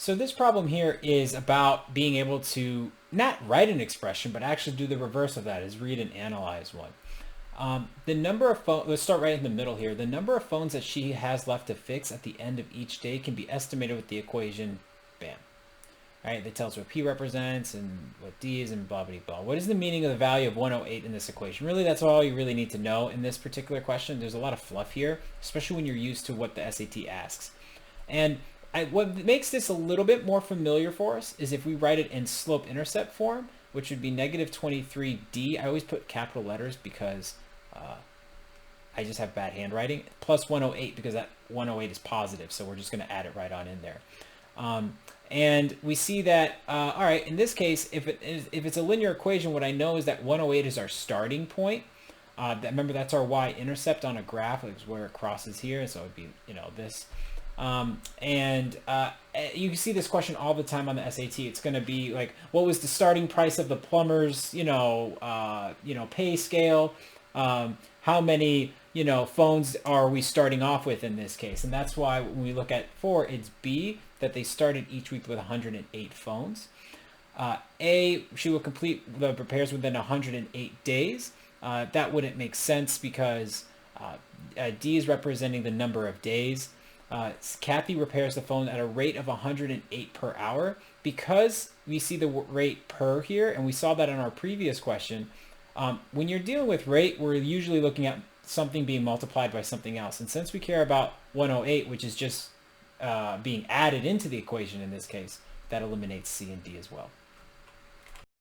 So this problem here is about being able to not write an expression, but actually do the reverse of that, is read and analyze one. The number of phones, let's start right in the middle here. The number of phones that she has left to fix at the end of each day can be estimated with the equation, bam. All right, that tells what P represents and what D is and blah, blah, blah. What is the meaning of the value of 108 in this equation? Really, that's all you really need to know in this particular question. There's a lot of fluff here, especially when you're used to what the SAT asks. And what makes this a little bit more familiar for us is if we write it in slope-intercept form, which would be negative 23D. I always put capital letters because I just have bad handwriting. Plus 108 because that 108 is positive, so we're just going to add it right on in there. And we see that, all right, in this case, if it's a linear equation, what I know is that 108 is our starting point. Remember, that's our y-intercept on a graph, is where it crosses here, so it would be, this. You can see this question all the time on the SAT. It's going to be like, what was the starting price of the plumber's, pay scale? How many, phones are we starting off with in this case? And that's why when we look at 4, it's B, that they started each week with 108 phones. A, she will complete the repairs within 108 days. That wouldn't make sense because D is representing the number of days. Kathy repairs the phone at a rate of 108 per hour. Because we see the rate per here, and we saw that in our previous question, when you're dealing with rate, we're usually looking at something being multiplied by something else. And since we care about 108, which is just being added into the equation in this case, that eliminates C and D as well.